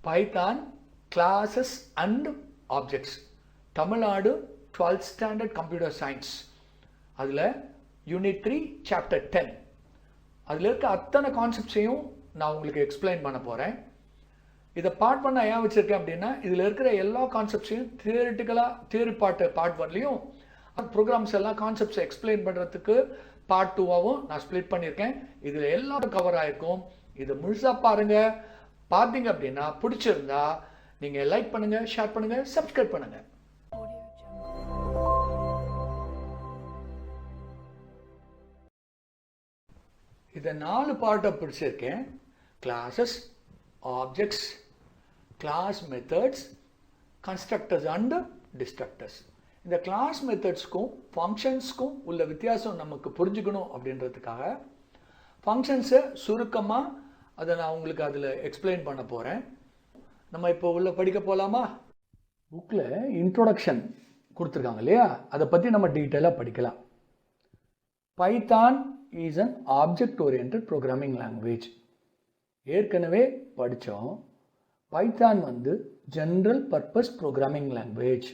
Python classes and objects. Tamilnadu 12th standard computer science. அதில் unit 3 chapter 10. அதில் இருக்க அத்தனை கான்செப்ட்ஸையும் நான் உங்களுக்கு எக்ஸ்பிளைன் பண்ண போகிறேன். இதை பார்ட் பண்ண ஏன் வச்சுருக்கேன் அப்படின்னா, இதில் இருக்கிற எல்லா கான்செப்ட்ஸையும் தியரி பார்ட் 1லையும் ப்ரோக்ராம்ஸ் எல்லாம் கான்செப்ட்ஸை எக்ஸ்பிளைன் பண்ணுறதுக்கு பார்ட் 2வாகவும் நான் ஸ்ப்ளிட் பண்ணியிருக்கேன். இதில் எல்லாரும் கவர் ஆகிருக்கும். இதை முழுசாக பாருங்கள். பார்த்தீங்க அப்படின்னா பிடிச்சிருந்தா நீங்கள் லைக் பண்ணுங்கள், ஷேர் பண்ணுங்கள், சப்ஸ்கிரைப் பண்ணுங்கள். இதை 4 பார்ட்டாக பிடிச்சிருக்கேன். Classes, objects, class methods, constructors and destructors. இந்த கிளாஸ் மெத்தட்ஸ்க்கும் ஃபங்க்ஷன்ஸ்க்கும் உள்ள வித்தியாசம் நமக்கு புரிஞ்சுக்கணும் அப்படின்றதுக்காக ஃபங்க்ஷன்ஸை சுருக்கமாக அதை நான் உங்களுக்கு அதில் எக்ஸ்பிளைன் பண்ண போகிறேன். நம்ம இப்போ உள்ள படிக்க போகலாமா? புக்கில் இன்ட்ரோடக்ஷன் கொடுத்துருக்காங்க இல்லையா, அதை பற்றி நம்ம டீட்டெயிலாக படிக்கலாம். Python is an object-oriented programming language. ஏற்கனவே படித்தோம். பைத்தான் வந்து general purpose programming language.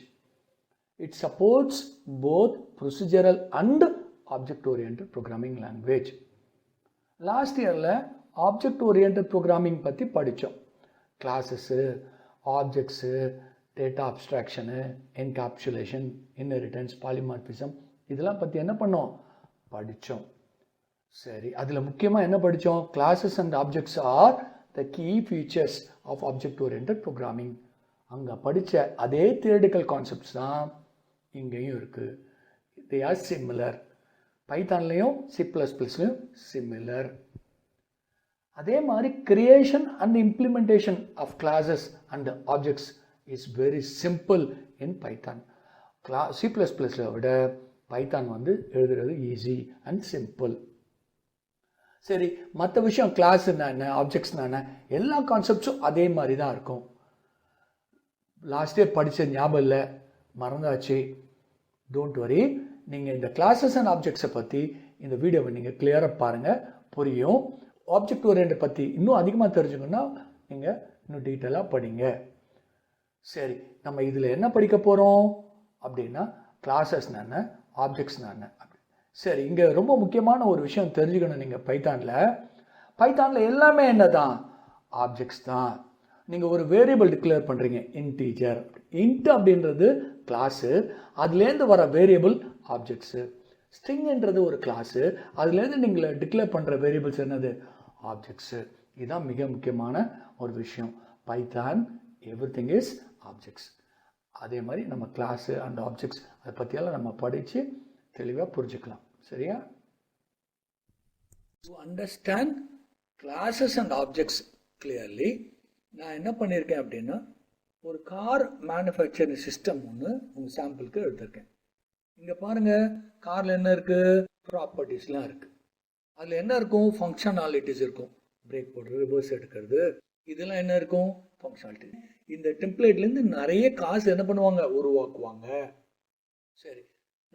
It supports both procedural and object oriented programming language. Last இயரில் ஆப்ஜெக்ட் ஓரியன்டட் ப்ரோக்ராமிங் பற்றி படித்தோம். Classes, objects, data abstraction, encapsulation, inheritance, polymorphism, இதெல்லாம் பற்றி என்ன பண்ணோம்? படித்தோம். சரி, அதில் முக்கியமாக என்ன படித்தோம்? Classes and objects are the key features of object oriented programming. அங்கே படித்த அதே தியரிட்டிக்கல் கான்செப்ட்ஸ் தான் இங்கேயும் இருக்குது. They are similar. பைத்தான்லேயும் C++லையும் சிமிலர். அதே மாதிரி creation and implementation of classes and objects is very simple in Python. C++ல விட பைத்தான் வந்து எழுதுறது ஈஸி அண்ட் சிம்பிள். சரி, மற்ற விஷயம் கிளாஸ்னா என்ன, ஆப்ஜெக்ட்ஸ்னா என்ன, எல்லா கான்செப்ட்ஸும் அதே மாதிரி தான் இருக்கும். லாஸ்ட் இயர் படித்த ஞாபகம் இல்லை, மறந்தாச்சு. Don't worry. நீங்கள் இந்த கிளாஸஸ் அண்ட் ஆப்ஜெக்ட்ஸை பற்றி இந்த வீடியோவை நீங்கள் கிளியராக பாருங்கள், புரியும். ஆப்ஜெக்ட் ஓரியன்ட் பற்றி இன்னும் அதிகமாக தெரிஞ்சுக்கணுன்னா நீங்கள் இன்னும் டீட்டெயிலாக படிங்க. சரி, நம்ம இதில் என்ன படிக்க போகிறோம் அப்படின்னா, கிளாஸஸ்னா என்ன, ஆப்ஜெக்ட்ஸ்னா என்ன. சரி, இங்கே ரொம்ப முக்கியமான ஒரு விஷயம் தெரிஞ்சுக்கணும். நீங்கள் பைத்தானில் எல்லாமே என்ன தான்? ஆப்ஜெக்ட்ஸ் தான். நீங்கள் ஒரு வேரியபிள் டிக்ளேர் பண்ணுறீங்க, இன்டீஜர். இன்ட் அப்படின்றது கிளாஸு, அதுலேருந்து வர வேரியபிள் ஆப்ஜெக்ட்ஸு. ஸ்ட்ரிங்ன்றது ஒரு கிளாஸு, அதுலேருந்து நீங்கள் டிக்ளேர் பண்ணுற வேரியபிள்ஸ் என்னது? ஆப்ஜெக்ட்ஸு. இதுதான் மிக முக்கியமான ஒரு விஷயம். Python everything is objects. அதே மாதிரி நம்ம கிளாஸு அண்ட் ஆப்ஜெக்ட்ஸ் அதை பற்றியெல்லாம் நம்ம படித்து தெளிவாக புரிஞ்சுக்கலாம். சரியா? To understand classes and objects clearly, நான் என்ன பண்ணியிருக்கேன் அப்படின்னா, ஒரு கார் மேனுஃபேக்சரிங் சிஸ்டம் ஒன்று உங்கள் சாம்பிளுக்கு எடுத்திருக்கேன். இங்கே பாருங்கள், காரில் என்ன இருக்குது? ப்ராப்பர்ட்டிஸ்லாம் இருக்குது. அதில் என்ன இருக்கும்? ஃபங்க்ஷனாலிட்டிஸ் இருக்கும். பிரேக் போடுறது, ரிவர்ஸ் எடுக்கிறது, இதெல்லாம் என்ன இருக்கும்? ஃபங்க்ஷனாலிட்டி. இந்த டெம்ப்ளேட்லேருந்து நிறைய காசு என்ன பண்ணுவாங்க? உருவாக்குவாங்க. சரி,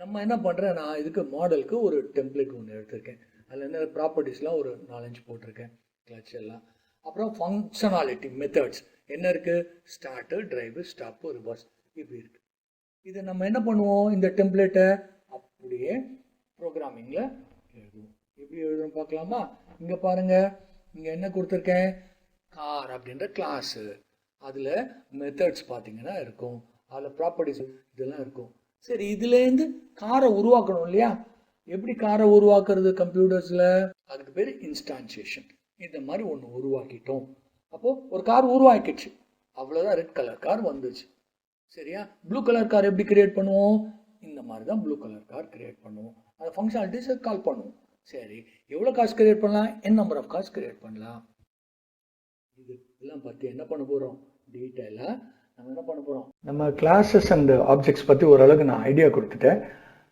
நம்ம என்ன பண்ணுறேன், நான் இதுக்கு மாடலுக்கு ஒரு டெம்ப்ளேட் ஒன்று எடுத்திருக்கேன். அதில் என்ன ப்ராப்பர்ட்டிஸ்லாம் ஒரு 4-5 போட்டிருக்கேன், கிளச் எல்லாம். அப்புறம் ஃபங்க்ஷனாலிட்டி மெத்தட்ஸ் என்ன இருக்குது? ஸ்டார்ட்டு, டிரைவு, ஸ்டாப்பு, ரிவர்ஸ், இப்படி இருக்குது. இதை நம்ம என்ன பண்ணுவோம்? இந்த டெம்ப்ளேட்டை அப்படியே ப்ரோக்ராமிங்கில் எழுதுவோம். எப்படி எழுதுவோம் பார்க்கலாமா? இங்கே பாருங்கள், இங்கே என்ன கொடுத்துருக்கேன்? கார் அப்படின்ற கிளாஸு. அதில் மெத்தட்ஸ் பார்த்தீங்கன்னா இருக்கும், அதில் ப்ராப்பர்ட்டிஸ் இதெல்லாம் இருக்கும். சரி, இதுலேருந்து காரை உருவாக்கணும் இல்லையா? எப்படி காரை உருவாக்குறது கம்ப்யூட்டர்ஸில்? அதுக்கு பேர் இன்ஸ்டான்சியேஷன். இந்த மாதிரி ஒன்று உருவாக்கிட்டோம். அப்போது ஒரு கார் உருவாக்கிடுச்சு, அவ்வளோதான். ரெட் கலர் கார் வந்துச்சு. சரியா? ப்ளூ கலர் கார் எப்படி கிரியேட் பண்ணுவோம்? இந்த மாதிரி தான் ப்ளூ கலர் கார் கிரியேட் பண்ணுவோம். அந்த ஃபங்க்ஷனாலிட்டிஸை கால் பண்ணுவோம். சரி, எவ்வளோ கார்ஸ் கிரியேட் பண்ணலாம்? n number of cars create பண்ணலாம். இதெல்லாம் பற்றி என்ன பண்ண போகிறோம்? டீட்டெயிலாக நம்ம என்ன பண்ண போகிறோம்? நம்ம கிளாஸஸ் அண்ட் ஆப்ஜெக்ட்ஸ் பற்றி ஓரளவுக்கு நான் ஐடியா கொடுத்துட்டேன்.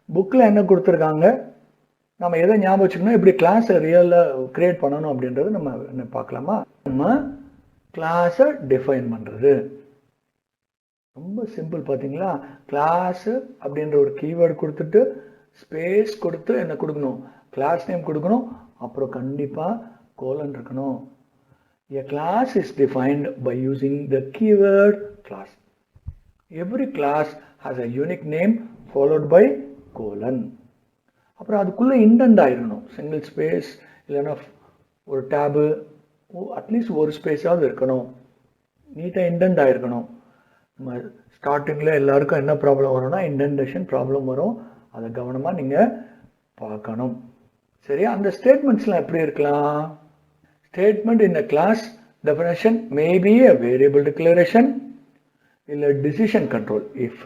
புக்கில் என்ன கொடுத்துருக்காங்க, நம்ம எதை ஞாபகம் வச்சுக்கணும், எப்படி கிளாஸை ரியலாக க்ரியேட் பண்ணணும் அப்படின்றது நம்ம என்ன பார்க்கலாமா? நம்ம கிளாஸை டிஃபைன் பண்ணுறது ரொம்ப சிம்பிள். பார்த்தீங்களா? கிளாஸு அப்படின்ற ஒரு கீவேர்டு கொடுத்துட்டு ஸ்பேஸ் கொடுத்து என்ன கொடுக்கணும்? கிளாஸ் நேம் கொடுக்கணும். அப்புறம் கண்டிப்பாக கோலன் இருக்கணும். A class is defined by using the keyword class. Every class has a unique name followed by colon. அப்புறம் அதுக்குள்ளே இண்டெண்ட் ஆகிடணும். சிங்கிள் ஸ்பேஸ் இல்லைன்னா ஒரு டேபு அட்லீஸ்ட் ஒரு ஸ்பேஸாவது இருக்கணும். நீட்டாக இண்டெண்ட் ஆகிருக்கணும். நம்ம ஸ்டார்டிங்கில் எல்லாருக்கும் என்ன ப்ராப்ளம் வரும்னா இண்டென்டேஷன் ப்ராப்ளம் வரும். அதை கவனமாக நீங்கள் பார்க்கணும். சரி, அந்த ஸ்டேட்மெண்ட்ஸ்லாம் எப்படி இருக்கலாம்? Statement in a class definition may be a variable declaration இல்ல decision control if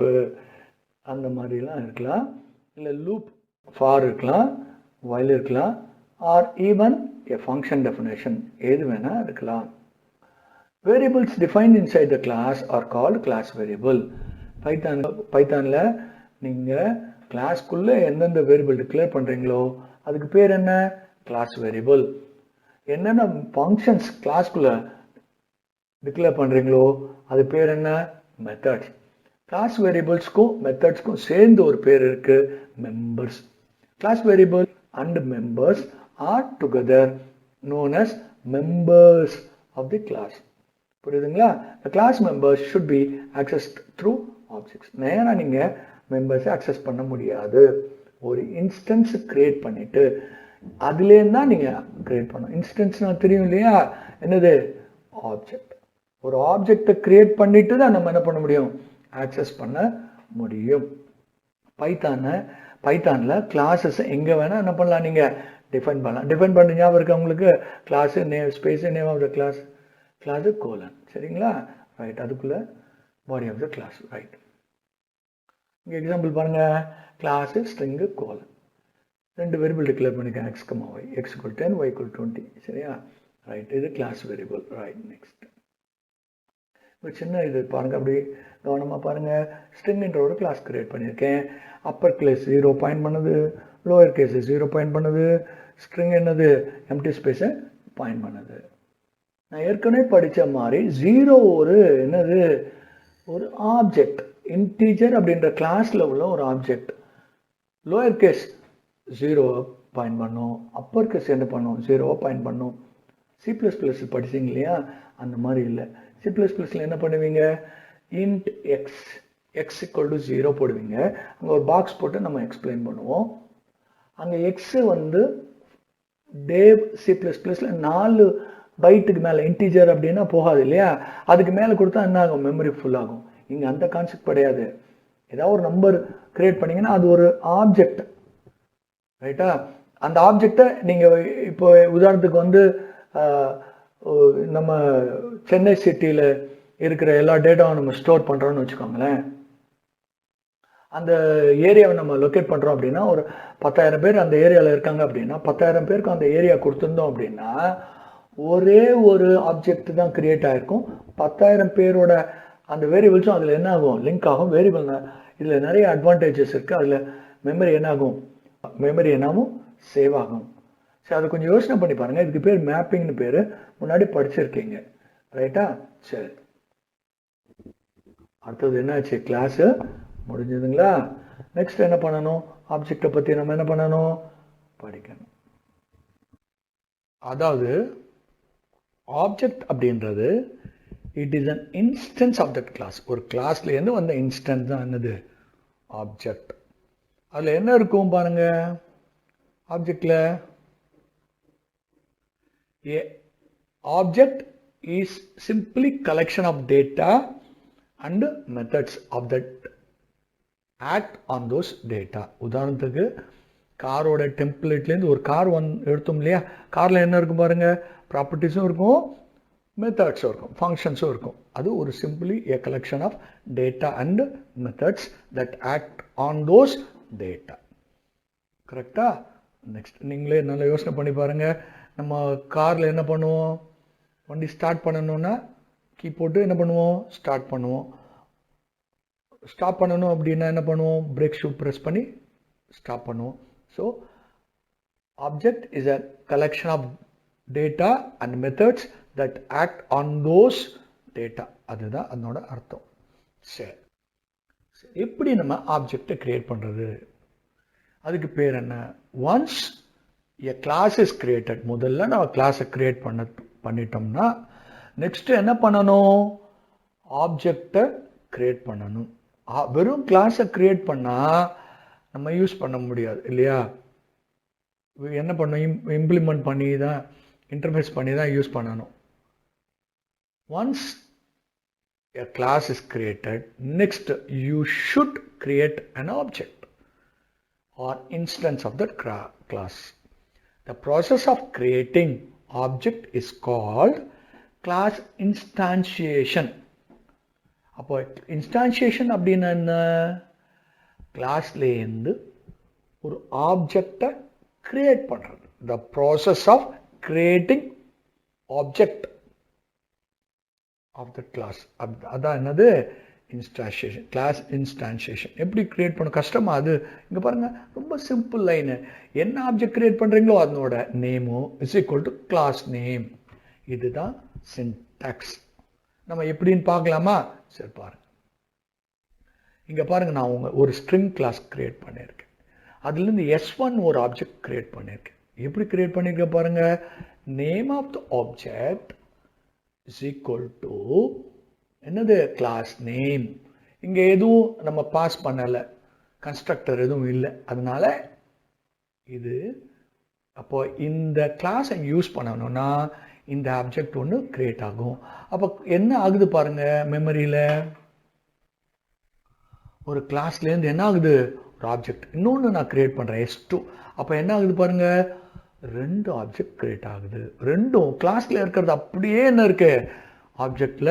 அந்த மாதிரிலாம் இருக்கலாம், இல்ல loop for இருக்கலாம், while இருக்கலாம், or even a function definition எது வேணா இருக்கலாம். Variables defined inside the class are called class variable. பைத்தான்ல நீங்க கிளாஸ்க்குள்ள எந்தெந்த வேரியபிள் டிக்ளேர் பண்றீங்களோ அதுக்கு பேர் என்ன? Class variable. என்னென்ன ஃபங்க்ஷன்ஸ் கிளாஸ்க்குள்ள டிக்ளேர் பண்ணுறீங்களோ அது பேர் என்ன? மெத்தட்ஸ். கிளாஸ் வேரியபிள்ஸ்க்கும் மெத்தட்ஸ்க்கும் சேர்ந்து ஒரு பேர் இருக்கு, members. Class variable and members are together known as members of the class. புரியுதுங்களா? The class members should be accessed through objects. நேராக நீங்கள் மெம்பர்ஸை அக்சஸ் பண்ண முடியாது. ஒரு இன்ஸ்டன்ஸ் கிரியேட் பண்ணிட்டு அதுலேருந்து தான் நீங்கள் கிரியேட் பண்ணணும். இன்ஸ்டன்ஸ்னால் தெரியும் இல்லையா? என்னது? ஆப்ஜெக்ட். ஒரு ஆப்ஜெக்டை கிரியேட் பண்ணிட்டு தான் நம்ம என்ன பண்ண முடியும்? ஆக்சஸ் பண்ண முடியும். பைத்தானில் கிளாஸஸ் எங்கே வேணால் என்ன பண்ணலாம்? நீங்கள் டிஃபைன் பண்ணலாம். டிஃபைன் பண்ண ஞாபகம் இருக்கு உங்களுக்கு? Class name, space name of the class, class colon. சரிங்களா? ரைட். அதுக்குள்ளே body of the class. Right. இங்கே எக்ஸாம்பிள் பாருங்கள். Class string colon. ரெண்டு வேரியபிள் டிக்ளேர் பண்ணிக்க, x comma y. X equal 10, y equal 20. சரியா? ரைட். இது கிளாஸ் வேரியபிள். ரைட். நெக்ஸ்ட் ஒரு சின்ன இது பாருங்கள், அப்படி கவனமாக பாருங்கள். ஸ்ட்ரிங்ன்ற ஒரு கிளாஸ் கிரியேட் பண்ணியிருக்கேன். அப்பர் கேஸ் 0 பாயிண்ட் பண்ணுது, லோயர் கேஸ் 0 பாயிண்ட் பண்ணுது. ஸ்ட்ரிங் என்னது? எம்டி ஸ்பேஸை பாயிண்ட் பண்ணுது. நான் ஏற்கனவே படித்த மாதிரி 0 ஒரு என்னது? ஒரு ஆப்ஜெக்ட். இன்டீஜர் அப்படின்ற கிளாஸில் உள்ள ஒரு ஆப்ஜெக்ட். லோயர் கேஸ் 0 பாயிண்ட் பண்ணும், அப்பர் கேஸ் என்ன பண்ணும்? 0 பாயிண்ட் பண்ணும். C++ படிச்சிங்க இல்லையா? அந்த மாதிரி இல்லை. C++ல என்ன பண்ணுவீங்க? Int X, X equal to 0 போடுவீங்க. அங்கே ஒரு பாக்ஸ் போட்டு நம்ம எக்ஸ்பிளைன் பண்ணுவோம். அங்கே எக்ஸு வந்து டேவ் C++ல 4 பைட்டுக்கு மேலே இன்டீஜர் அப்படின்னா போகாது இல்லையா? அதுக்கு மேலே கொடுத்தா என்ன ஆகும்? மெமரி ஃபுல் ஆகும். இங்கே அந்த கான்செப்ட் கிடையாது. ஏதாவது ஒரு நம்பர் கிரியேட் பண்ணிங்கன்னா அது ஒரு ஆப்ஜெக்ட். ரைட்டா? அந்த ஆப்ஜெக்டை நீங்கள் இப்போ உதாரணத்துக்கு வந்து நம்ம சென்னை சிட்டியில் இருக்கிற எல்லா டேட்டாவும் நம்ம ஸ்டோர் பண்ணுறோன்னு வச்சுக்கோங்களேன். அந்த ஏரியாவை நம்ம லொக்கேட் பண்ணுறோம் அப்படின்னா ஒரு 10,000 பேர் அந்த ஏரியாவில் இருக்காங்க அப்படின்னா 10,000 பேருக்கு அந்த ஏரியா கொடுத்துருந்தோம் அப்படின்னா ஒரே ஒரு ஆப்ஜெக்ட் தான் கிரியேட் ஆகிருக்கும். 10,000 பேரோட அந்த வேரியபிள்ஸும் அதில் என்ன ஆகும்? லிங்க் ஆகும். வேரியபிள் இதில் நிறைய அட்வான்டேஜஸ் இருக்குது. அதில் மெமரி என்னாகும்? மெமரி என்னாகும்? சேவ் ஆகும். சரி, அதை கொஞ்சம் யோசனை பண்ணி பாருங்கள். இதுக்கு பேர் மேப்பிங்னு பேர். முன்னாடி படிச்சிருக்கீங்க. ரைட்டா? சரி, அடுத்தது என்னாச்சு? கிளாஸு முடிஞ்சதுங்களா? நெக்ஸ்ட் என்ன பண்ணணும்? ஆப்ஜெக்டை பற்றி நம்ம என்ன பண்ணணும்? படிக்கணும். அதாவது ஆப்ஜெக்ட் அப்படின்றது it is an instance of that class. ஒரு கிளாஸ்லேருந்து வந்த இன்ஸ்டன்ஸ் தான் என்னது? ஆப்ஜெக்ட். அதில் என்ன இருக்கும் பாருங்க? ஆப்ஜெக்டில் a object is simply collection of data and methods of that act on those data. உதாரணத்துக்கு காரோட டெம்ப்ளேட்லேருந்து ஒரு கார் எடுத்தோம் இல்லையா? காரில் என்ன இருக்கும் பாருங்கள்? ப்ராப்பர்ட்டிஸும் இருக்கும், மெத்தட்ஸும் இருக்கும், ஃபங்க்ஷன்ஸும் இருக்கும். அது ஒரு simply a collection of data and methods that act on those data. கரெக்டா? நெக்ஸ்ட் நீங்களே நல்லா யோசனை பண்ணி பாருங்கள். நம்ம காரில் என்ன பண்ணுவோம்? வண்டி ஸ்டார்ட் பண்ணணுன்னா கீ போட்டு என்ன பண்ணுவோம்? ஸ்டார்ட் பண்ணுவோம். ஸ்டாப் பண்ணணும் அப்படின்னா என்ன பண்ணுவோம்? பிரேக் ஷூ ப்ரெஸ் பண்ணி ஸ்டாப் பண்ணுவோம். So object is a collection of data and methods that act on those data. அதுதான் அதனோட அர்த்தம். சரி, எப்படி நம்ம ஆப்ஜெக்டை கிரியேட் பண்ணுறது? அதுக்கு பேர் என்ன? Once a class is created, முதல்ல நம்ம கிளாஸை கிரியேட் பண்ணிட்டோம்னா நெக்ஸ்ட் என்ன பண்ணணும், ஆப்ஜெக்டை கிரியேட் பண்ணணும். வெறும் கிளாஸை கிரியேட் பண்ணா நம்ம யூஸ் பண்ண முடியாது இல்லையா. என்ன பண்ணணும், இம்ப்ளிமெண்ட் பண்ணி தான், இன்டர்ஃபேஸ் பண்ணி தான் யூஸ் பண்ணணும். Once a class is created, next you should create an object or instance of that class. The process of creating object is called class instantiation. அப்போ instantiation அப்படின்னா என்ன, கிளாஸ்ல இருந்து ஒரு ஆப்ஜெக்டை கிரியேட் பண்றது. The process of creating object of the class, அதான் என்னது, இன்ஸ்டான்ஷியேஷன். கிளாஸ் இன்ஸ்டான்ஷியேஷன் எப்படி கிரியேட் பண்ண கஷ்டமா அது, இங்க பாருங்க ரொம்ப சிம்பிள் லைனு. என்ன ஆப்ஜெக்ட் கிரியேட் பண்றீங்களோ அதனோட நேமும் is equal to class name. இதுதான் சின்டாக்ஸ். நம்ம எப்படின்னு பார்க்கலாமா, சரி பாருங்க. இங்க பாருங்க, நான் ஒரு ஸ்ட்ரிங் கிளாஸ் கிரியேட் பண்ணியிருக்கேன். அதுல இருந்து S1 ஒரு ஆப்ஜெக்ட் கிரியேட் பண்ணியிருக்கேன். எப்படி கிரியேட் பண்ணிருக்கேன் பாருங்க, name of the object is equal to என்னது, கிளாஸ் நேம். இங்க எதுவும் நம்ம பாஸ் பண்ணல, கன்ஸ்ட்ரக்டர் எதுவும் இல்லை, அதனால இது. அப்போ இந்த கிளாஸை யூஸ் பண்ணணும்னா இந்த ஆப்ஜெக்ட் ஒன்று கிரியேட் ஆகும். அப்போ என்ன ஆகுது பாருங்க, மெமரியில ஒரு கிளாஸ்ல இருந்து என்ன ஆகுது, ஒரு ஆப்ஜெக்ட் இன்னொன்று நான் கிரியேட் பண்றேன் S2. அப்போ என்ன ஆகுது பாருங்க, 2 ஆப்ஜெக்ட் கிரியேட் ஆகுது. ரெண்டும் கிளாஸ்ல இருக்கிறது அப்படியே என்ன இருக்கு, ஆப்ஜெக்ட்ல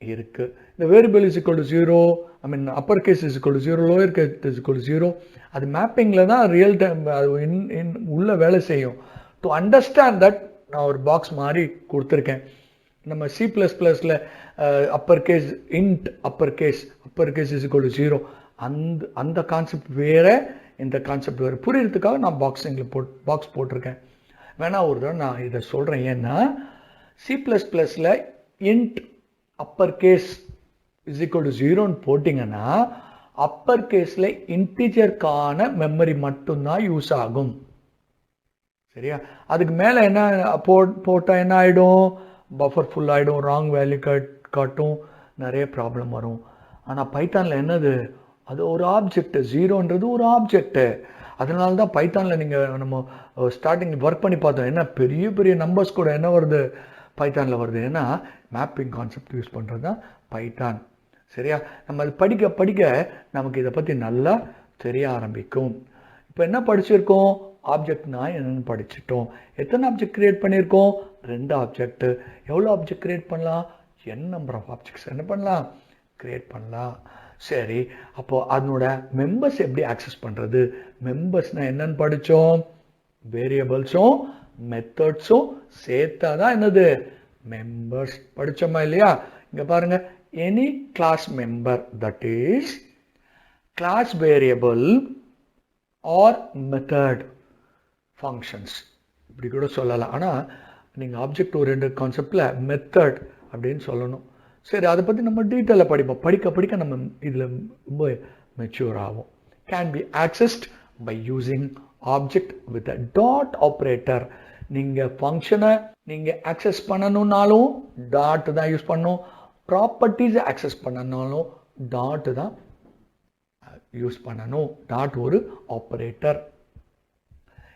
இருக்கு. இந்த variable is equal to 0, I mean upper case is equal to 0, lower case is equal to 0. அது மேப்பிங்ல தான் ரியல் டைம் உள்ள வேலை செய்யும். டு அண்டர்ஸ்டாண்ட் தட் நான் ஒரு பாக்ஸ் மாதிரி கொடுத்துருக்கேன். நம்ம C++ல upper case int upper case is equal to 0, அந்த கான்செப்ட் வேற, இந்த கான்செப்ட் வேறு. புரியறதுக்காக நான் பாக்ஸ் போட்டிருக்கேன். வேணா ஒரு தடவை நான் இதை சொல்றேன். ஏன்னா C++ல int upper case is equal to 0ன்னு போட்டிங்கன்னா அப்பர் கேஸ்ல இன்டிஜருக்கான மெமரி மட்டும்தான் யூஸ் ஆகும். சரியா, அதுக்கு மேல என்ன போட்டா என்ன ஆயிடும், பஃபர் ஃபுல் ஆயிடும், ராங் வேல்யூ காட்டும், நிறைய ப்ராப்ளம் வரும். ஆனா பைத்தான்ல என்னது, அது ஒரு ஆப்ஜெக்ட், 0ன்றது ஒரு ஆப்ஜெக்ட். அதனால தான் பைத்தான்ல நீங்க நம்ம ஸ்டார்டிங் ஒர்க் பண்ணி பார்த்தோம், என்ன பெரிய பெரிய நம்பர்ஸ் கூட என்ன வருது பைத்தான்ல வருது. ஏன்னா மேப்பிங் கான்செப்ட் யூஸ் பண்றது தான் பைத்தான். சரியா, நம்ம அது படிக்க படிக்க நமக்கு இதை பத்தி நல்லா தெரிய ஆரம்பிக்கும். இப்போ என்ன படிச்சிருக்கோம், ஆப்ஜெக்ட்னா என்னன்னு படிச்சிட்டோம். எத்தனை ஆப்ஜெக்ட் கிரியேட் பண்ணியிருக்கோம், 2 ஆப்ஜெக்ட். எவ்வளோ ஆப்ஜெக்ட் கிரியேட் பண்ணலாம், n நம்பர் ஆஃப் ஆப்ஜெக்ட்ஸ் என்ன பண்ணலாம், கிரியேட் பண்ணலாம். சரி, அப்போ அதனோட மெம்பர்ஸ் எப்படி ஆக்சஸ் பண்றது, மெம்பர்ஸ்னா என்னன்னு படிச்சோம், வேரியபிள்ஸும் மெத்தட்ஸும் சேர்த்தாதான் என்னது மெம்பர்ஸ் படிச்சோமா இல்லையா. இங்க பாருங்க, any class member, that is class variable or method functions, இப்படி கூட சொல்லலாம். ஆனா நீங்க ஆப்ஜெக்ட் ஓரியன்டட் கான்செப்ட்ல மெத்தட் அப்படின்னு சொல்லணும். சரி, அதை பத்தி நம்ம டீட்டெயிலாக படிப்போம். படிக்க படிக்க நம்ம இதுல ரொம்ப மெச்சூர் ஆகும். Can be accessed by using object with a dot operator. நீங்க ஃபங்க்ஷனை நீங்க ஆக்சஸ் பண்ணணும்னாலும் டாட் தான் யூஸ் பண்ணணும். ப்ராப்பர்ட்டிஸ் ஆக்சஸ் பண்ணனாலும் டாட் தான் யூஸ் பண்ணணும். டாட் ஒரு ஆப்ரேட்டர்.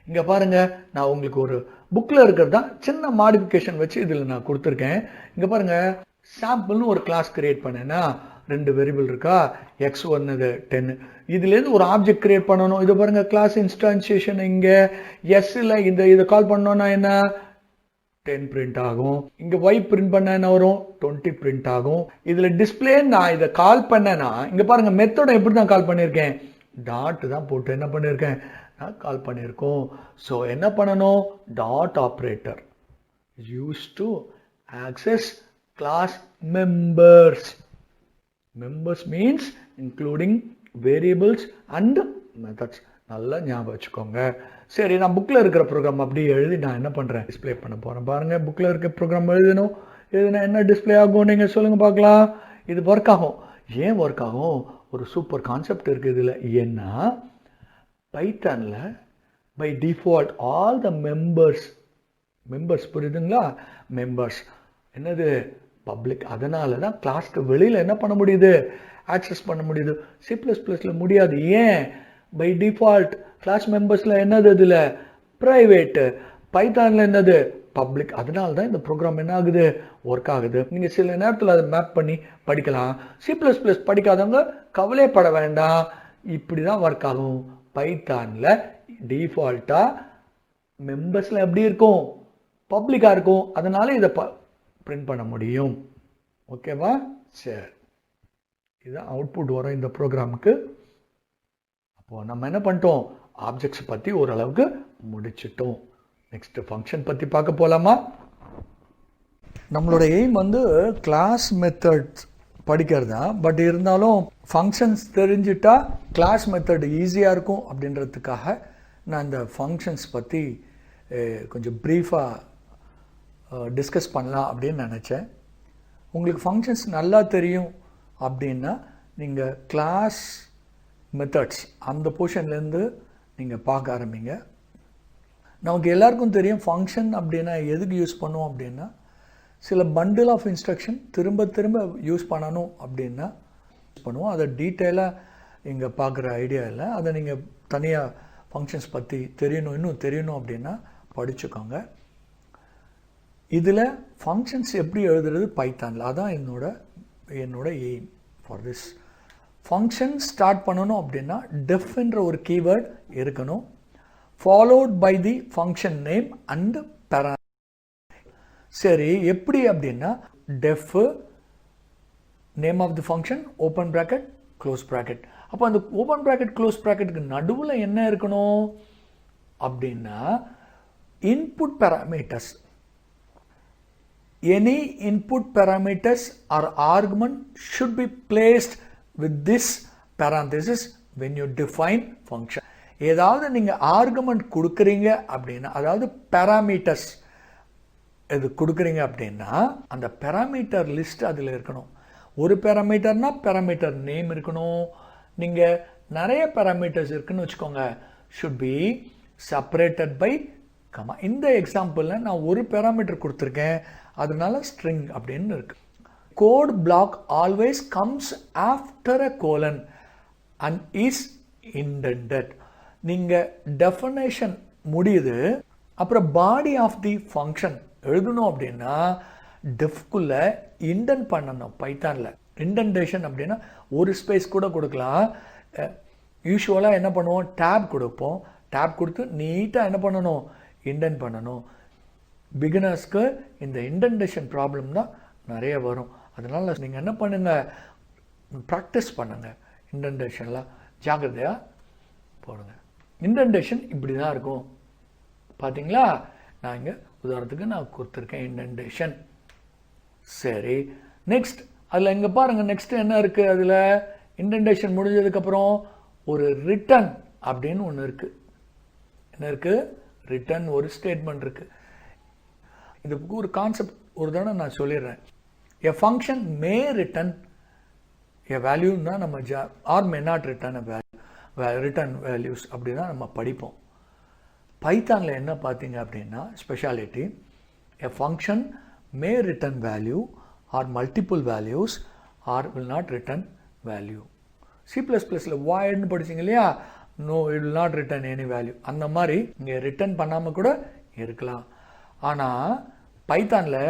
இங்க பாருங்க, நான் உங்களுக்கு ஒரு புக்ல இருக்கிறதா சின்ன மாடிஃபிகேஷன் வச்சு இதுல நான் கொடுத்துருக்கேன். இங்க பாருங்க, சாம்பிள்னு ஒரு கிளாஸ் கிரியேட் பண்ணேன்னா 2 வேரியபிள் இருக்கா, x1 10. இதுல இருந்து ஒரு ஆப்ஜெக்ட் கிரியேட் பண்ணணும். இது பாருங்க, கிளாஸ் இன்ஸ்டான்சியேஷன். இங்க எஸ்ல இதை கால் பண்ணோம்னா என்ன, 10 பிரிண்ட் ஆகும். இங்க y பிரிண்ட் பண்ண என்ன வரும், 20 பிரிண்ட் ஆகும். இதுல டிஸ்பிளே நான் இதை கால் பண்ணேன்னா இங்க பாருங்க, மெத்தட எப்படி தான் கால் பண்ணிருக்கேன், டாட் தான் போட்டு என்ன பண்ணிருக்கேன், நான் கால் பண்ணிருக்கோம். சோ என்ன பண்ணணும், dot operator used to access class members. Members means including variables and methods. நல்லா ஞாபகம் வச்சுக்கோங்க. சரி, நான் புக்ல இருக்கிற ப்ரோக்ராம் அப்படி எழுதி நான் என்ன பண்றேன், டிஸ்பிளே பண்ண போறேன். பாருங்க, புக்ல இருக்க ப்ரோக்ராம் எழுதணும். எழுதினா என்ன டிஸ்பிளே ஆகும் நீங்க சொல்லுங்க பார்க்கலாம். இது ஒர்க் ஆகும். ஏன் ஒர்க் ஆகும், ஒரு சூப்பர் கான்செப்ட் இருக்கு இதுல. ஏன்னா பைத்தான்ல by default all the members புரியுதுங்களா, மெம்பர்ஸ் என்னது பப்ளிக். அதனால தான் கிளாஸ்க்கு வெளியில் என்ன பண்ண முடியுது, ஆக்சஸ் பண்ண முடியுது. C++ல முடியாது. ஏன்? பை டிஃபால்ட் கிளாஸ் மெம்பர்ஸில் என்னது இதில் ப்ரைவேட்டு, பைத்தானில் என்னது பப்ளிக். அதனால தான் இந்த ப்ரோக்ராம் என்ன ஆகுது, ஒர்க் ஆகுது. நீங்கள் சில நேரத்தில் அதை மேப் பண்ணி படிக்கலாம். C++ படிக்காதவங்க கவலைப்பட வேண்டாம், இப்படி தான் ஒர்க் ஆகும். பைத்தானில் டிஃபால்ட்டாக மெம்பர்ஸில் எப்படி இருக்கும், பப்ளிக்காக இருக்கும். அதனால இதை பிரிண்ட் பண்ண முடியும். ஓகேவா? சரி, இதுதான் அவுட்புட் வரும் இந்த ப்ரோக்ராமுக்கு. அப்போது நம்ம என்ன பண்ணிட்டோம், ஆப்ஜெக்ட்ஸ் பற்றி ஓரளவுக்கு முடிச்சிட்டோம். நெக்ஸ்ட் ஃபங்க்ஷன் பற்றி பார்க்க போகலாமா? நம்மளோட எய்ம் வந்து கிளாஸ் மெத்தட்ஸ் படிக்கிறது தான். பட் இருந்தாலும் ஃபங்க்ஷன்ஸ் தெரிஞ்சிட்டா கிளாஸ் மெத்தட் ஈஸியாக இருக்கும் அப்படின்றதுக்காக நான் இந்த ஃபங்க்ஷன்ஸ் பற்றி கொஞ்சம் ப்ரீஃபாக டிஸ்கஸ் பண்ணலாம் அப்படின்னு நினச்சேன். உங்களுக்கு ஃபங்க்ஷன்ஸ் நல்லா தெரியும் அப்படின்னா நீங்கள் கிளாஸ் மெத்தட்ஸ் அந்த போர்ஷன்லேருந்து நீங்கள் பார்க்க ஆரம்பிங்க. நமக்கு எல்லாருக்கும் தெரியும் ஃபங்க்ஷன் அப்படின்னா எதுக்கு யூஸ் பண்ணுவோம் அப்படின்னா, சில பண்டில் ஆஃப் இன்ஸ்ட்ரக்ஷன் திரும்ப திரும்ப யூஸ் பண்ணணும் அப்படின்னா யூஸ் பண்ணுவோம். அதை டீட்டெயிலாக இங்கே பார்க்குற ஐடியா இல்லை. அதை நீங்கள் தனியாக ஃபங்க்ஷன்ஸ் பற்றி தெரியணும், இன்னும் தெரியணும் அப்படின்னா படிச்சுக்கோங்க. இதில் ஃபங்க்ஷன்ஸ் எப்படி எழுதுறது பைத்தானில், அதான் என்னோட aim for this. Function start பண்ணணும் அப்படின்னா டெஃப்ன்ற ஒரு கீவேர்ட் இருக்கணும், followed by the function name and parameter. சரி, எப்படி அப்படின்னா def name of the function open bracket close bracket. அப்போ அந்த ஓப்பன் bracket close bracketக்கு நடுவில் என்ன இருக்கணும் அப்படின்னா input parameters. Any input parameters or argument should be placed with this parenthesis when you define function. ஏதாவது நீங்கள் ஆர்குமெண்ட் கொடுக்குறீங்க அப்படின்னா, அதாவது பேராமீட்டர்ஸ் இது கொடுக்குறீங்க அப்படின்னா அந்த பேராமீட்டர் லிஸ்ட் அதில் இருக்கணும். ஒரு பேராமீட்டர்னா பேராமீட்டர் நேம் இருக்கணும். நீங்கள் நிறைய பேராமீட்டர்ஸ் இருக்குன்னு வச்சுக்கோங்க, should be separated by comma. இந்த எக்ஸாம்பிளில் நான் ஒரு பேராமீட்டர் கொடுத்துருக்கேன், அதனால ஸ்ட்ரிங் அப்படின்னு இருக்கு. Code block always comes after a colon and is indented. நீங்கள் டெஃபனேஷன் முடியுது, அப்புறம் பாடி ஆஃப் தி ஃபங்க்ஷன் எழுதணும் அப்படின்னா டெஃப்குள்ளே இண்டென்ட் பண்ணணும். பைத்தானில் இண்டென்டேஷன் அப்படின்னா ஒரு ஸ்பேஸ் கூட கொடுக்கலாம். யூஸ்வலாக என்ன பண்ணுவோம், டேப் கொடுப்போம். டேப் கொடுத்து நீட்டாக என்ன பண்ணணும், இண்டென்ட் பண்ணணும். பிகினர்ஸ்க்கு இந்த இண்டென்டேஷன் ப்ராப்ளம் தான் நிறைய வரும். அதனால் நீங்கள் என்ன பண்ணுங்கள், ப்ராக்டிஸ் பண்ணுங்கள். இண்டென்டேஷன்லாம் ஜாக்கிரதையாக போடுங்க. இண்டென்டேஷன் இப்படி தான் இருக்கும், பார்த்தீங்களா? நான் இங்கே உதாரணத்துக்கு நான் கொடுத்துருக்கேன் இண்டென்டேஷன். சரி, நெக்ஸ்ட் அதில் இங்கே பாருங்கள், நெக்ஸ்ட் என்ன இருக்குது, அதில் இண்டென்டேஷன் முடிஞ்சதுக்கப்புறம் ஒரு ரிட்டர்ன் அப்படின்னு ஒன்று இருக்குது. என்ன இருக்குது, ரிட்டர்ன் ஒரு ஸ்டேட்மெண்ட் இருக்குது. இதுக்கு ஒரு கான்செப்ட் ஒரு தடவை நான் சொல்லிடுறேன். எ ஃபங்க்ஷன் மே ரிட்டர்ன் எ வேல்யூன்னா நம்ம or may not return a value, return values அப்படி தான் நம்ம படிப்போம். பைத்தானில் என்ன பார்த்தீங்க அப்படின்னா speciality, a function may return value or multiple values or will not return value. C++ல வாய்டுன்னு படிச்சிங்க இல்லையா, no it will not return any value. அந்த மாதிரி இங்கே ரிட்டர்ன் பண்ணாமல் கூட இருக்கலாம். ஆனால் பைத்தானில்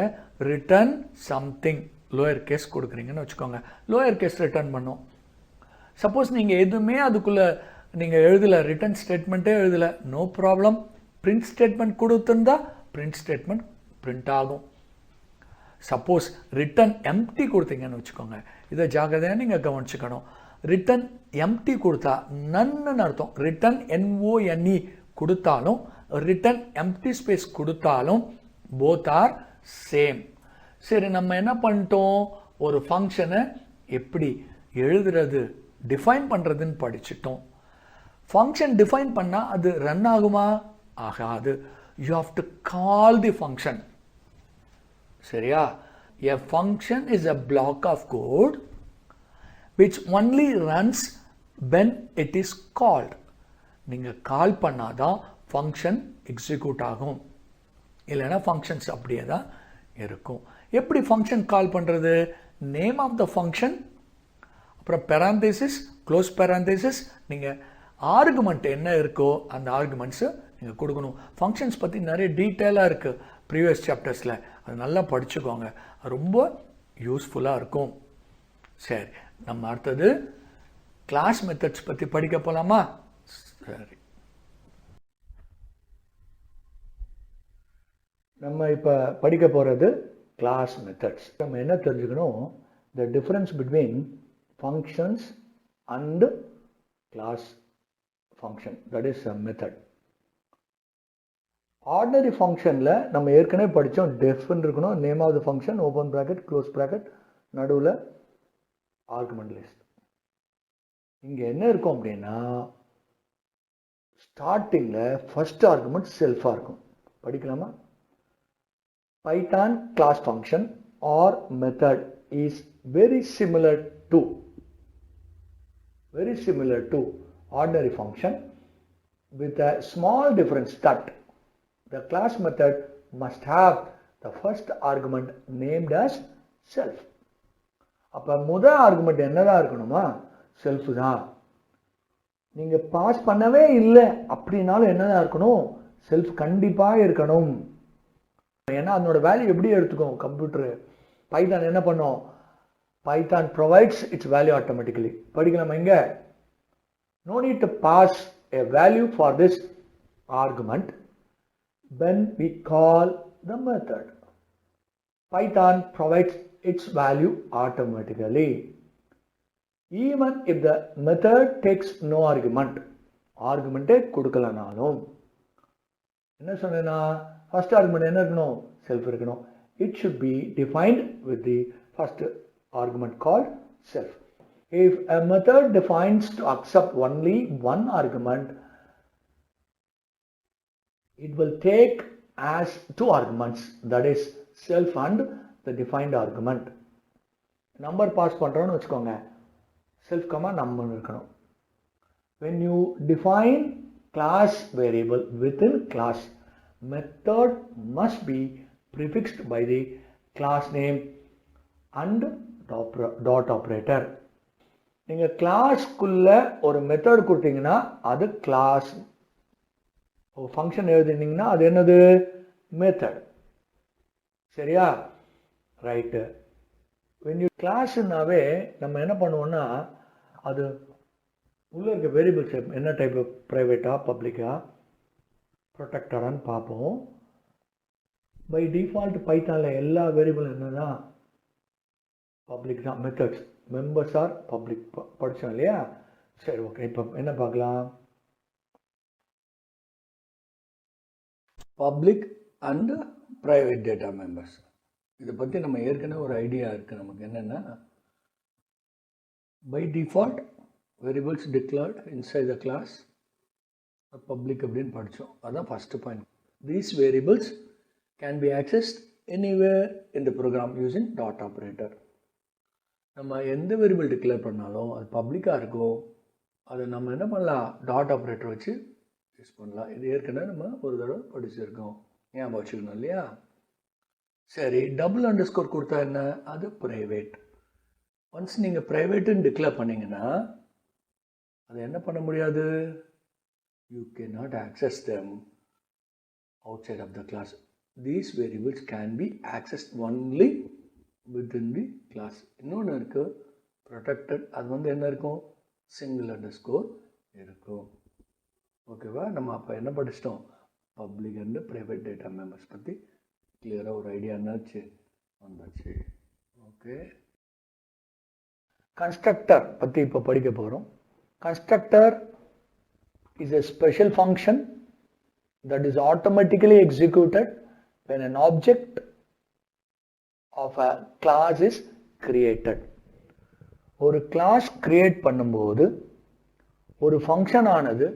ரிட்டர்ன் சம்திங் லோயர் கேஸ் கொடுக்குறீங்கன்னு வச்சுக்கோங்க, லோயர் கேஸ் ரிட்டர்ன் பண்ணும். சப்போஸ் நீங்கள் எதுவுமே அதுக்குள்ளே நீங்கள் எழுதலை, ரிட்டர்ன் ஸ்டேட்மெண்ட்டே எழுதலை, நோ ப்ராப்ளம். பிரிண்ட் ஸ்டேட்மெண்ட் கொடுத்துருந்தா பிரிண்ட் ஸ்டேட்மெண்ட் பிரிண்ட் ஆகும். சப்போஸ் ரிட்டர்ன் எம்டி கொடுத்தீங்கன்னு வச்சுக்கோங்க, இதை ஜாக்கிரதையாக நீங்கள் கவனிச்சுக்கணும். ரிட்டர்ன் எம்டி கொடுத்தா நன்னு அர்த்தம். ரிட்டர்ன் NONE கொடுத்தாலும் ரிட்டர்ன் எம்டி ஸ்பேஸ் கொடுத்தாலும் போத் ஆர் சேம். சரி, நம்ம என்ன பண்ணிட்டோம், ஒரு ஃபங்க்ஷனை எப்படி எழுதுறது, டிஃபைன் பண்ணுறதுன்னு படிச்சுட்டோம். ஃபங்க்ஷன் டிஃபைன் பண்ணால் அது ரன் ஆகுமா, ஆகாது. You have to call the function. சரியா? A function is a block of code which only runs when it is called. நீங்கள் கால் பண்ணாதான் ஃபங்க்ஷன் எக்ஸிக்யூட் ஆகும், இல்லைன்னா ஃபங்க்ஷன்ஸ் அப்படியே தான் இருக்கும். எப்படி ஃபங்க்ஷன் கால் பண்ணுறது? நேம் ஆஃப் த ஃபங்க்ஷன், அப்புறம் பேராந்தசிஸ், க்ளோஸ் பேராந்தசிஸ், நீங்கள் ஆர்குமெண்ட் என்ன இருக்கோ அந்த ஆர்குமெண்ட்ஸு நீங்கள் கொடுக்கணும். ஃபங்க்ஷன்ஸ் பற்றி நிறைய டீட்டெயிலாக இருக்குது ப்ரீவியஸ் சாப்டர்ஸில், அது நல்லா படிச்சுக்கோங்க, ரொம்ப யூஸ்ஃபுல்லாக இருக்கும். சரி, நம்ம அடுத்தது கிளாஸ் மெத்தட்ஸ் பற்றி படிக்க போகலாமா? சரி, நம்ம இப்போ படிக்க போகிறது கிளாஸ் மெத்தட்ஸ். நம்ம என்ன தெரிஞ்சுக்கணும்? The difference between functions and class function, that is a method. Ordinary ஃபங்க்ஷனில் நம்ம ஏற்கனவே படித்தோம், டெஃப்னு இருக்கணும், name of the function, open bracket, close bracket, நடுவில் ஆர்குமெண்ட் லிஸ்ட். இங்கே என்ன இருக்கும் அப்படின்னா, ஸ்டார்டிங்கில் ஃபர்ஸ்ட் ஆர்குமெண்ட் செல்ஃபாக இருக்கும். படிக்கலாமா? Python class function or method is very similar to ordinary function with a small difference that the class method must have the first argument named as self. அப்ப முதல் ஆர்குமெண்ட் என்னதான் இருக்கணுமா? செல்ஃப் தான். நீங்க pass பண்ணவே இல்லை அப்படின்னாலும் என்னதான் இருக்கணும்? செல்ஃப் கண்டிப்பாக இருக்கணும். ஏன்னா அதனோட வேல்யூ எப்படி எடுத்துக்கும் கம்ப்யூட்டர்? பைத்தான் என்ன பண்ணும்? Python provides it's value automatically. படிக்கலாமா? இங்க no need to pass a value for this argument when we call the method. Python provides its value automatically even if the method takes no argument. ஆர்குமெண்ட்டே கொடுக்கலனாலும் என்ன சொன்னேன்னா, first argument என்ன இருக்கணும்? self இருக்கணும். It should be defined with the first argument called self. If a method defines to accept only one argument, it will take as two arguments, that is self and the defined argument. Number pass பண்றோம்னு வச்சுக்கோங்க, self comma number இருக்கணும். When you define class variable within class, method must be prefixed by the class name and dot operator. நீங்க கிளாஸ்க்குள்ள ஒரு method கொடுத்தீங்கன்னா அது class, function எழுதினீங்கன்னா அது என்னது? Method. சரியா? ரைட்டு. when you கிளாஸ்னாவே நம்ம என்ன பண்ணுவோம்னா, அது உள்ள இருக்க வேரியபிள்ஸ் என்ன டைப், பிரைவேட்டா பப்ளிக்கா ப்ரொடெக்டரான்னு பார்ப்போம். பை டிஃபால்ட் பைத்தானில் எல்லா வேரியபிளும் என்னன்னா பப்ளிக் தான். மெத்தட்ஸ் மெம்பர்ஸ் ஆர் பப்ளிக் படித்தோம் இல்லையா? சரி, ஓகே. இப்போ என்ன பார்க்கலாம்? Public and private data members. இதை பற்றி நம்ம ஏற்கனவே ஒரு ஐடியா இருக்குது நமக்கு. என்னென்னா, by default variables declared inside the class public அப்படின்னு படித்தோம். அதான் first point. These variables can be accessed anywhere in the program using dot operator. நம்ம எந்த வேரியபிள் டிக்ளேர் பண்ணாலும் அது பப்ளிக்காக இருக்கும், அதை நம்ம என்ன பண்ணலாம்? டாட் ஆப்ரேட்டர் வச்சு யூஸ் பண்ணலாம். இது ஏற்கனவே நம்ம ஒரு தடவை படிச்சிருக்கோம், ஞாபகம் வச்சுக்கணும் இல்லையா? சரி, டபுள் அண்டர்ஸ்கோர் கொடுத்தா என்ன? அது ப்ரைவேட். ஒன்ஸ் நீங்கள் ப்ரைவேட்டுன்னு டிக்ளேர் பண்ணிங்கன்னா அதை என்ன பண்ண முடியாது? you cannot access them outside of the class. These variables can be accessed only within the class. இன்னொன்று இருக்கு protected, அது வந்து என்ன இருக்கும்? சிங்கிள் அண்டர்ஸ்கோர் இருக்கும். ஓகேவா? நம்ம அப்போ என்ன படிச்சிட்டோம்? Public and private data members பற்றி கிளியராக ஒரு ஐடியா என்னாச்சு வந்தாச்சு. ஓகே, கன்ஸ்ட்ரக்டர் பற்றி இப்போ படிக்க போகிறோம். Constructor is a special function that is automatically executed when an object of a class is created. ஒரு கிளாஸ் கிரியேட் பண்ணும்போது ஒரு ஃபங்க்ஷன் ஆனது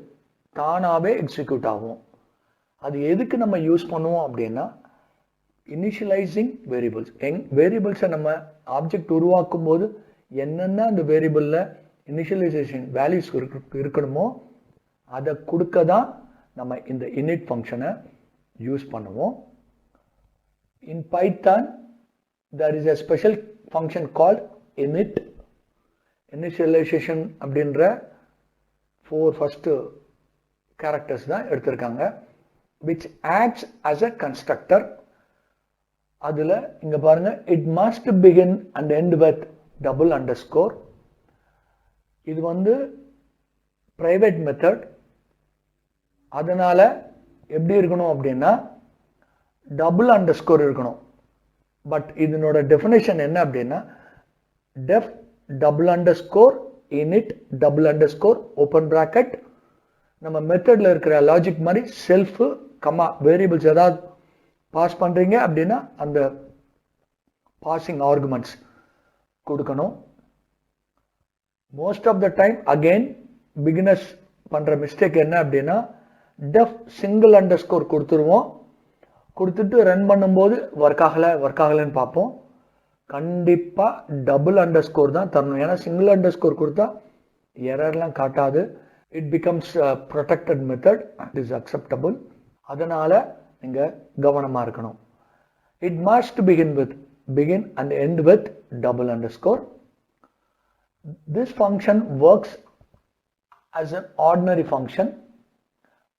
தானாகவே எக்ஸிக்யூட் ஆகும். அது எதுக்கு நம்ம யூஸ் பண்ணுவோம் அப்படின்னா, இனிஷியலைசிங் வேரியபிள்ஸ். வேரியபிள்ஸை நம்ம ஆப்ஜெக்ட் உருவாக்கும் போது என்னென்ன அந்த வேரியபிளில் இனிஷியலைசேஷன் வேல்யூஸ் இருக்கணுமோ அதை கொடுக்க தான் நம்ம இந்த init ஃபங்க்ஷனை யூஸ் பண்ணுவோம். இன் Python there is a special function called init. Initialization அப்படின்ற 4 first characters தான் எடுத்திருக்காங்க, which acts as a constructor. அதுல இங்க பாருங்க, it must begin and end with double underscore. இது வந்து private method, அதனால எப்படி இருக்கணும் அப்படின்னா double underscore இருக்கணும். பட் இதனோட டெஃபினேஷன் என்ன அப்படின்னா def double underscore init double underscore open bracket. நம்ம மெத்தட்ல இருக்கிற லாஜிக் மாதிரி செல்ஃப் கமா வேரியபிள்ஸ் ஏதாவது பாஸ் பண்றீங்க அப்படின்னா அந்த பாசிங் ஆர்குமெண்ட்ஸ் கொடுக்கணும். Most of the time again beginners பண்ற மிஸ்டேக் என்ன அப்படின்னா டெஃப் சிங்கிள் அண்டர்ஸ்கோர் கொடுத்துருவோம், கொடுத்துட்டு ரன் பண்ணும்போது ஒர்க் ஆகலைன்னு பார்ப்போம். கண்டிப்பா டபுள் அண்டர்ஸ்கோர் தான் தரணும், ஏன்னா சிங்கிள் அண்டர்ஸ்கோர் கொடுத்தா எரர்லாம் காட்டாது. It becomes protected method, it is acceptable. அதனால நீங்க கவனமா இருக்கணும். It must begin and end with double underscore. This function works as an ordinary function,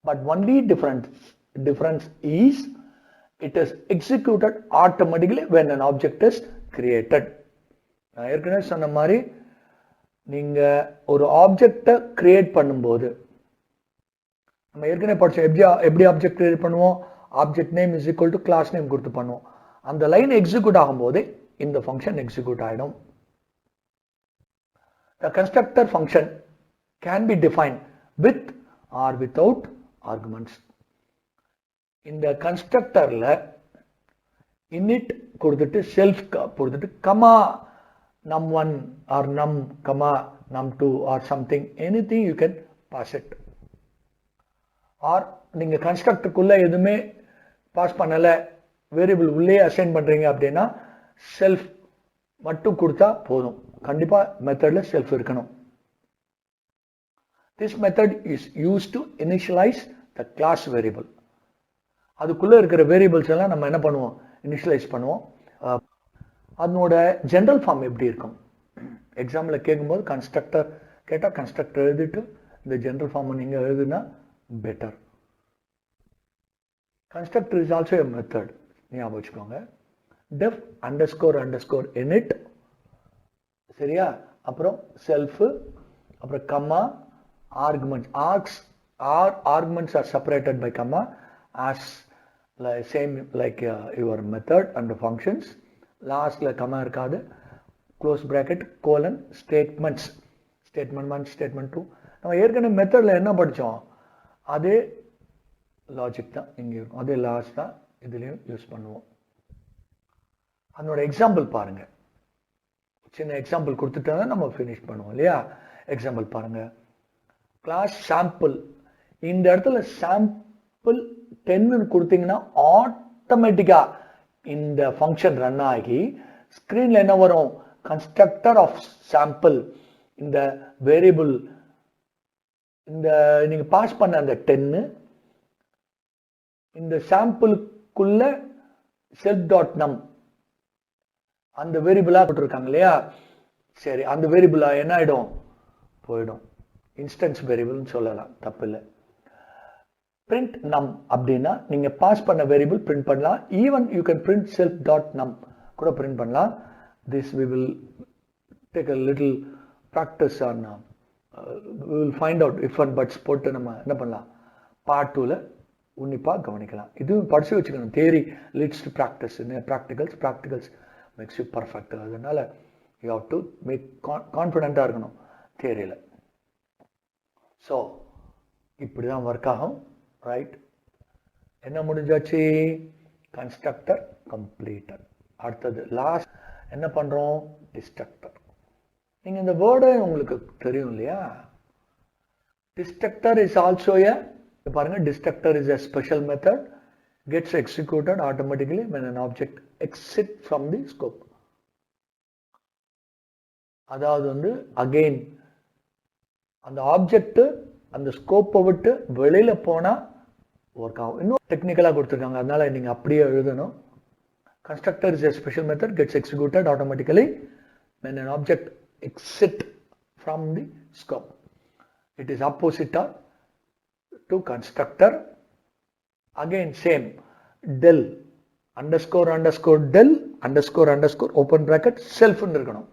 but only difference is it is executed automatically when an object is created. நான் ஏற்கனவே சொன்ன மாதிரி நீங்க ஒரு ஆப்ஜெக்டை கிரியேட் பண்ணும்போது நம்ம ஏற்கனவே படிச்சோம், எப்படி ஆப்ஜெக்ட் கிரியேட் பண்ணுவோம், object name is equal to class name கொடுத்து பண்ணுவோம். அந்த லைன் எக்ஸிக்யூட் ஆகும்போது இந்த ஃபங்க்ஷன் எக்ஸிக்யூட் ஆயிடும். The constructor function can be defined with or without arguments. இந்த கன்ஸ்ட்ரக்டர்ல init கொடுத்துட்டு செல்ஃப் கொடுத்துட்டு comma num1 or num comma num2 or something, anything you can pass it. or நீங்க கன்ஸ்ட்ரக்டருக்குள்ள எதுவுமே பாஸ் பண்ணல, variable உள்ளே அசைன் பண்றீங்க அப்படின்னா செல்ஃப் மட்டும் கொடுத்தா போதும். கண்டிப்பா மெத்தட்ல செல்ஃப் இருக்கணும். This method is used to initialize the class variable. அதுக்குள்ள இருக்கிற வேரியபிள்ஸ் எல்லாம் நம்ம என்ன பண்ணுவோம், இனிஷியலைஸ் பண்ணுவோம். அதனோட ஜெனரல் ஃபார்ம் எப்படி இருக்கும், எக்ஸாம்பிள் கேட்கும்போது கன்ஸ்ட்ரக்டர் கேட்டா கன்ஸ்ட்ரக்டர் எழுதிட்டு இந்த ஜெனரல் ஃபார்ம் நீங்க எழுதுனா better. Constructor is also a method, ஞாபகம் வச்சுக்கோங்க. def underscore init, சரியா, அப்புறம் செல்ஃப், அப்புறம் கம்மா, arguments. arguments are separated by comma as same like your method and the functions. லாஸ்ட்ல கம்மா இருக்காது, close bracket colon, statements, statement 1 statement 2. நம்ம ஏற்கனவே மெத்தட்ல என்ன படிச்சோம் அதே லாஜிக் தான் இங்க இருக்கும், அதே லாஸ்ட் தான் இதுலயும் யூஸ் பண்ணுவோம். அதனோட எக்ஸாம்பிள் பாருங்க, சின்ன எக்ஸாம்பிள் கொடுத்துட்டா நம்ம ஃபினிஷ் பண்ணுவோம் இல்லையா. எக்ஸாம்பிள் பாருங்க, கிளாஸ் சாம்பிள். இந்த இடத்துல சாம்பிள் 10 கொடுத்தீங்கன்னா ஆட்டோமேட்டிக்கா இந்த ஃபங்க்ஷன் ரன் ஆகி ஸ்கிரீன்ல என்ன வரும், கன்ஸ்ட்ரக்டர் ஆஃப் சாம்பிள். இந்த வேரியபிள் இந்த நீங்க பாஸ் பண்ண அந்த 10 இந்த சாம்பிளுக்குள்ள செல்ஃப் டாட் நம் அந்த வேரியபிளா போட்டிருக்காங்க இல்லையா. சரி, அந்த வேரியபிளா என்ன ஆயிடும், போயிடும். இன்ஸ்டன்ஸ் வேரியபிள்னு சொல்லலாம், தப்பு இல்லை. print num அப்படின்னா நீங்க பாஸ் பண்ண வேரியபிள் பிரிண்ட் பண்ணலாம். Even you can print self dot நம் கூட பிரிண்ட் பண்ணலாம். This we will take a little practice on we will find out if and buts போட்டு நம்ம என்ன பண்ணலாம், பார்ட் 2ல உன்னிப்பா கவனிக்கலாம். இது படிச்சு வச்சுக்கணும். Theory leads to practice, practicals makes you perfect. அதனால you have to make confident இருக்கணும் தியரியில. ஸோ இப்படிதான் ஒர்க் ஆகும், ரைட். என்ன முடிஞ்சாச்சு, கன்ஸ்ட்ரக்டர் கம்ப்ளீட்டட். அடுத்தது லாஸ்ட் என்ன பண்றோம், டிஸ்ட்ரக்டர். நீங்க இந்த வேர்டு உங்களுக்கு தெரியும் இல்லையா. டிஸ்ட்ரக்டர் இஸ் ஆல்சோ எ, பாருங்க, destructor is a special method, gets executed automatically when an object exits from the scope. அதாவது வந்து அகைன் அந்த ஆப்ஜெக்ட் அந்த ஸ்கோப்பை விட்டு வெளியில போனா ஒர்க் ஆகும். இன்னும் டெக்னிக்கலா கொடுத்துருக்காங்க, அதனால நீங்க அப்படியே எழுதணும். Constructor is a special method, gets executed automatically when an object exits from the scope. It is opposite to constructor. Again same, del underscore underscore del underscore underscore open bracket self இருக்கணும்.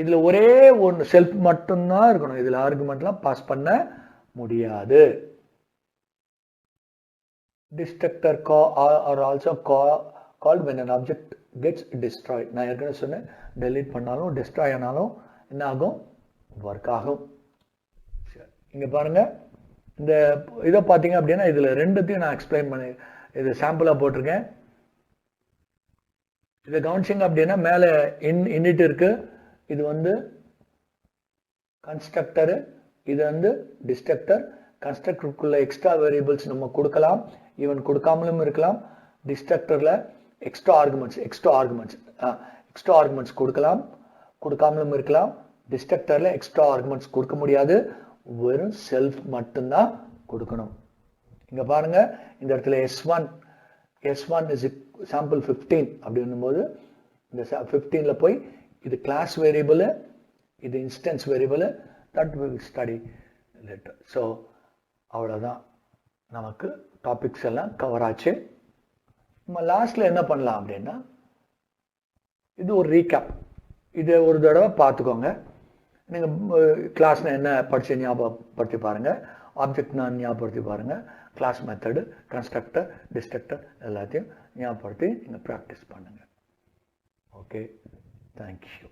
இதில் ஒரே ஒன்று self மட்டும்தான் இருக்கணும். இதில் ஆர்குமெண்ட்லாம் pass பண்ண முடியாது. Destructor are also called when an object gets destroyed. நான் ஏற்கனவே சொன்னேன், delete பண்ணாலும் destroy ஆனாலும் என்ன ஆகும், ஒர்க் ஆகும். இங்கே பாருங்க, இந்த இதை பார்த்தீங்க அப்படின்னா இதில் ரெண்டுத்தையும் நான் எக்ஸ்பிளைன் பண்ணி இது சாம்பிளாக போட்டிருக்கேன். இதை கவனிச்சிங்க அப்படின்னா மேலே இன்னிட் இருக்கு, இது வந்து கன்ஸ்ட்ரக்டரு, இது வந்து டிஸ்ட்ரக்டர். கன்ஸ்ட்ரக்டருக்குள்ள எக்ஸ்ட்ரா வேரியபிள்ஸ் நம்ம கொடுக்கலாம், ஈவன் கொடுக்காமலும் இருக்கலாம். டிஸ்ட்ரக்டர்ல எக்ஸ்ட்ரா ஆர்குமெண்ட்ஸ் கொடுக்கலாம், கொடுக்காமலும் இருக்கலாம். டிஸ்ட்ரக்டர்ல எக்ஸ்ட்ரா ஆர்குமெண்ட்ஸ் கொடுக்க முடியாது, வெறும் செல்ஃப் மட்டும்தான் கொடுக்கணும். இங்க பாருங்க, இந்த இடத்துல S1 is sample 15 அப்படின்னும் போது இந்த 15ல போய் இது கிளாஸ் வேரியபிள், இது instance variable, that we will study later. So அவ்வளோதான், நமக்கு டாபிக்ஸ் எல்லாம் கவர் ஆச்சு. நம்ம லாஸ்ட்ல என்ன பண்ணலாம் அப்படின்னா, இது ஒரு ரீகேப், இதை ஒரு தடவை பார்த்துக்கோங்க. நீங்கள் கிளாஸ்னா என்ன படிச்சு ஞாபகப்படுத்தி பாருங்க, ஆப்ஜெக்ட்னா ஞாபகப்படுத்தி பாருங்க, கிளாஸ் மெத்தடு, கன்ஸ்ட்ரக்டர், டிஸ்ட்ரக்டர் எல்லாத்தையும் ஞாபகப்படுத்தி நீங்கள் ப்ராக்டிஸ் பண்ணுங்க. Okay, thank you.